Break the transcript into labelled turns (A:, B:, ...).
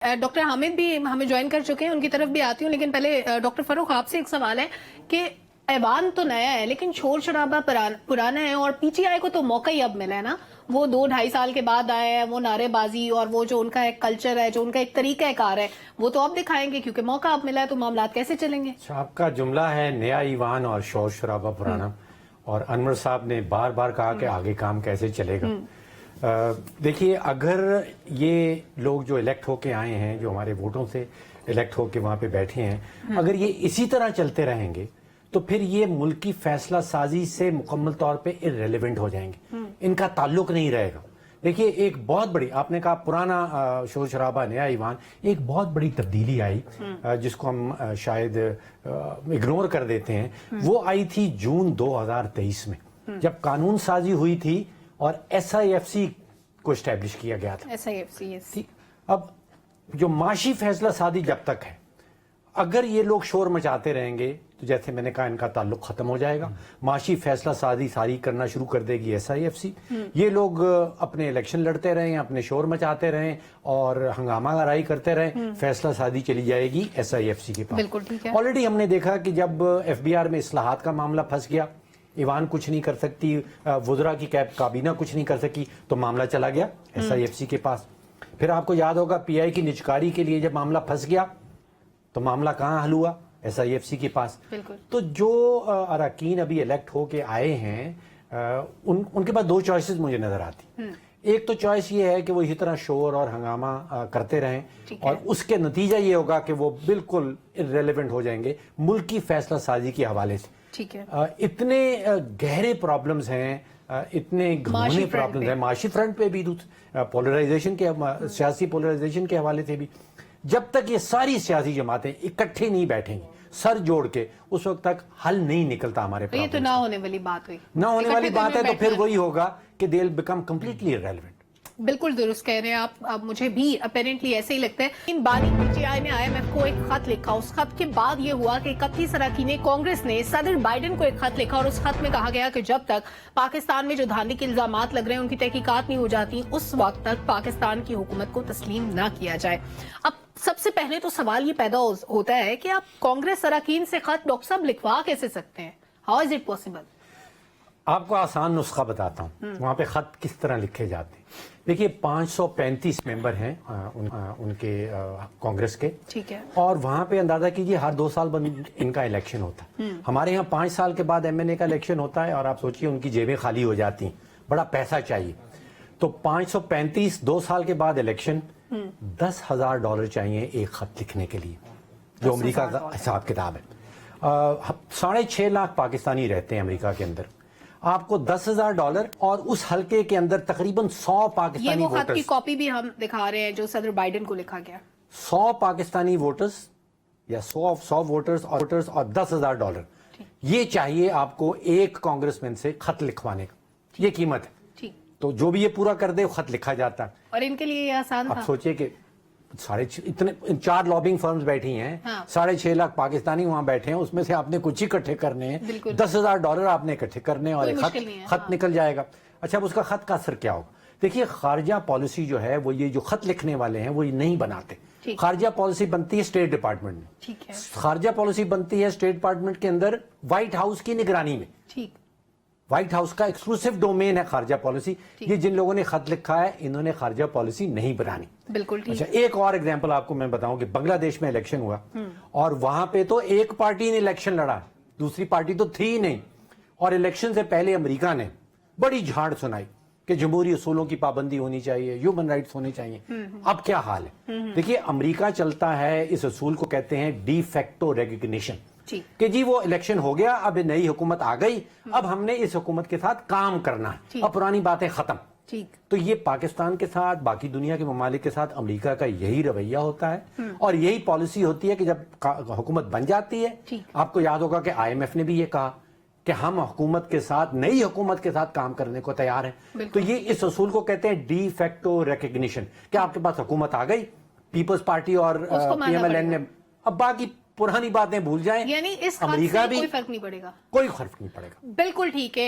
A: Doctor Hamid بھی ہمیں join کر چکے ہیں، ان کی طرف بھی آتی ہوں، لیکن پہلے ڈاکٹر فروخ آپ سے ایک سوال ہے کہ ایوان تو نیا ہے لیکن شور شرابہ پرانا ہے، اور پی ٹی آئی کو تو موقع ہی اب ملا ہے نا، وہ 2-2.5 سال کے بعد آئے ہیں، وہ نعرے بازی اور وہ جو ان کا ایک کلچر ہے، جو ان کا ایک طریقہ کار ہے، وہ تو اب دکھائیں گے کیونکہ موقع اب ملا ہے، تو معاملات کیسے چلیں گے؟
B: آپ کا جملہ ہے نیا ایوان اور شور شرابہ پرانا، اور انور صاحب نے بار بار کہا کہ آگے کام کیسے چلے گا۔ دیکھیے، اگر یہ لوگ جو الیکٹ ہو کے آئے ہیں، جو ہمارے ووٹوں سے الیکٹ ہو کے وہاں پہ بیٹھے ہیں، اگر یہ اسی طرح چلتے رہیں گے تو پھر یہ ملک کی فیصلہ سازی سے مکمل طور پہ ارریلیونٹ ہو جائیں گے، ان کا تعلق نہیں رہے گا۔ دیکھیے، ایک بہت بڑی، آپ نے کہا پرانا شور شرابہ نیا ایوان، ایک بہت بڑی تبدیلی آئی جس کو ہم شاید اگنور کر دیتے ہیں، وہ آئی تھی جون 2023 میں، جب قانون سازی ہوئی تھی اور ایس آئی ایف سی کو اسٹیبلش کیا گیا تھا۔
A: ایس آئی ایف سی، یس۔
B: اب جو معاشی فیصلہ سازی جب تک ہے، اگر یہ لوگ شور مچاتے رہیں گے تو جیسے میں نے کہا ان کا تعلق ختم ہو جائے گا، معاشی فیصلہ سازی ساری کرنا شروع کر دے گی ایس آئی ایف سی۔ یہ لوگ اپنے الیکشن لڑتے رہیں، اپنے شور مچاتے رہیں اور ہنگامہ آرائی کرتے رہیں، فیصلہ سازی چلی جائے گی ایس آئی ایف سی کے پاس۔
A: بالکل ٹھیک ہے۔
B: آلریڈی ہم نے دیکھا کہ جب ایف بی آر میں اصلاحات کا معاملہ پھنس گیا، ایوان کچھ نہیں کر سکتی، وزراء کی کابینہ کچھ نہیں کر سکی، تو معاملہ چلا گیا ایس آئی ایف سی کے پاس۔ پھر آپ کو یاد ہوگا پی آئی کی نجکاری کے لیے جب معاملہ پھنس گیا تو معاملہ کہاں حل ہوا؟ ایس آئی ایف سی کے پاس۔ تو جو اراکین ابھی الیکٹ ہو کے آئے ہیں، ان کے پاس دو چوائسز مجھے نظر آتی۔ ایک تو چوائس یہ ہے کہ وہ اسی طرح شور اور ہنگامہ کرتے رہیں، اور اس کے نتیجہ یہ ہوگا کہ وہ بالکل ارریلیونٹ ہو جائیں گے ملک کی فیصلہ سازی کے حوالے سے۔
A: ٹھیک ہے۔
B: اتنے گہرے پرابلمز ہیں، اتنے گھنونے پرابلمز ہیں معاشی فرنٹ پہ بھی، پولرائزیشن کے، سیاسی پولرائزیشن کے حوالے سے بھی۔ جب تک یہ ساری سیاسی جماعتیں اکٹھے نہیں بیٹھیں گی سر جوڑ کے، اس وقت تک حل نہیں نکلتا ہمارے پاس۔
A: یہ تو نہ ہونے والی بات ہوئی،
B: نہ ہونے والی بات ہے، تو پھر وہی ہوگا کہ دے ول بیکم کمپلیٹلی irrelevant۔
A: بالکل درست کہہ رہے ہیں آپ، اب مجھے بھی اپیرنٹلی ایسے ہی لگتا ہے۔ ان بانی پی ٹی آئی نے آئی ایم ایف کو ایک خط لکھا، اس خط کے بعد یہ ہوا کہ 31 اراکین کانگریس نے صدر بائیڈن کو ایک خط لکھا، اور اس خط میں کہا گیا کہ جب تک پاکستان میں جو دھاندلی کے الزامات لگ رہے ہیں ان کی تحقیقات نہیں ہو جاتی، اس وقت تک پاکستان کی حکومت کو تسلیم نہ کیا جائے۔ اب سب سے پہلے تو سوال یہ پیدا ہوتا ہے کہ آپ کانگریس اراکین سے خط ڈاکٹر صاحب لکھوا کیسے سکتے ہیں؟ How is it possible?
B: آپ کو آسان نسخہ بتاتا ہوں، وہاں پہ خط کس طرح لکھے جاتے ہیں۔ دیکھیے، 535 ممبر ہیں ان کے کانگریس کے،
A: ٹھیک ہے،
B: اور وہاں پہ اندازہ کیجئے ہر 2 سال ان کا الیکشن ہوتا ہے۔ ہمارے یہاں 5 سال کے بعد ایم این اے کا الیکشن ہوتا ہے، اور آپ سوچئے ان کی جیبیں خالی ہو جاتی ہیں، بڑا پیسہ چاہیے۔ تو 535 2 سال کے بعد الیکشن، $10,000 چاہیے ایک خط لکھنے کے لیے، جو امریکہ کا حساب کتاب ہے۔ 6.5 لاکھ پاکستانی رہتے ہیں امریکہ کے اندر، آپ کو $10,000 اور اس حلقے کے اندر تقریباً 100 پاکستانی
A: یہ وہ خط کی
B: ووٹرز،
A: کاپی بھی ہم دکھا رہے ہیں جو صدر بائیڈن کو لکھا گیا۔
B: 100 پاکستانی ووٹرز یا 100 ووٹرز اور $10,000، یہ چاہیے آپ کو ایک کانگریس مین سے خط لکھوانے کا، یہ قیمت ہے۔ تو جو بھی یہ پورا کر دے وہ خط لکھا جاتا ہے۔
A: اور ان کے لیے یہ آسان تھا؟
B: آپ سوچئے کہ 4 لابنگ فرمز بیٹھی ہیں، 6.5 لاکھ پاکستانی وہاں بیٹھے ہیں، اس میں سے آپ نے کچھ اکٹھے کرنے ہیں، $10,000 آپ نے اکٹھے کرنے ہیں، اور ایک خط نکل جائے گا۔ اچھا، اب اس کا خط کا اثر کیا ہوگا؟ دیکھیے، خارجہ پالیسی جو ہے، وہ یہ جو خط لکھنے والے ہیں وہ یہ نہیں بناتے۔ خارجہ پالیسی بنتی ہے اسٹیٹ ڈپارٹمنٹ میں، خارجہ پالیسی بنتی ہے اسٹیٹ ڈپارٹمنٹ کے اندر وائٹ ہاؤس کی نگرانی میں۔ وائٹ ہاؤس کا ایکسکلوسیو ڈومین ہے خارجہ پالیسی۔ یہ جن لوگوں نے خط لکھا ہے، انہوں نے خارجہ پالیسی نہیں بنانی۔
A: بالکل ٹھیک۔
B: اچھا، ایک اور ایگزامپل آپ کو میں بتاؤں کہ بنگلہ دیش میں الیکشن ہوا، اور وہاں پہ تو ایک پارٹی نے الیکشن لڑا، دوسری پارٹی تو تھی ہی نہیں، اور الیکشن سے پہلے امریکہ نے بڑی جھاڑ سنائی کہ جمہوری اصولوں کی پابندی ہونی چاہیے، ہیومن رائٹس ہونے چاہیے۔ اب کیا حال ہے؟ دیکھیے، امریکہ چلتا ہے، اس اصول کو کہتے ہیں ڈی فیکٹو ریکگنیشن، کہ جی وہ الیکشن ہو گیا، اب نئی حکومت آ گئی، اب ہم نے اس حکومت کے ساتھ کام کرنا ہے، اب پرانی باتیں ختم۔ تو یہ پاکستان کے ساتھ، باقی دنیا کے ممالک کے ساتھ امریکہ کا یہی رویہ ہوتا ہے، اور یہی پالیسی ہوتی ہے کہ جب حکومت بن جاتی ہے، آپ کو یاد ہوگا کہ آئی ایم ایف نے بھی یہ کہا کہ ہم حکومت کے ساتھ، نئی حکومت کے ساتھ کام کرنے کو تیار ہیں۔ تو یہ اس اصول کو کہتے ہیں ڈی فیکٹو ریکگنیشن، کہ آپ کے پاس حکومت آ گئی، پیپلز پارٹی اور پی ایم ایل این نے، اب باقی پرانی باتیں بھول جائیں،
A: یعنی اس خط سے کوئی فرق نہیں پڑے گا؟
B: کوئی فرق نہیں پڑے گا۔
A: بالکل ٹھیک ہے۔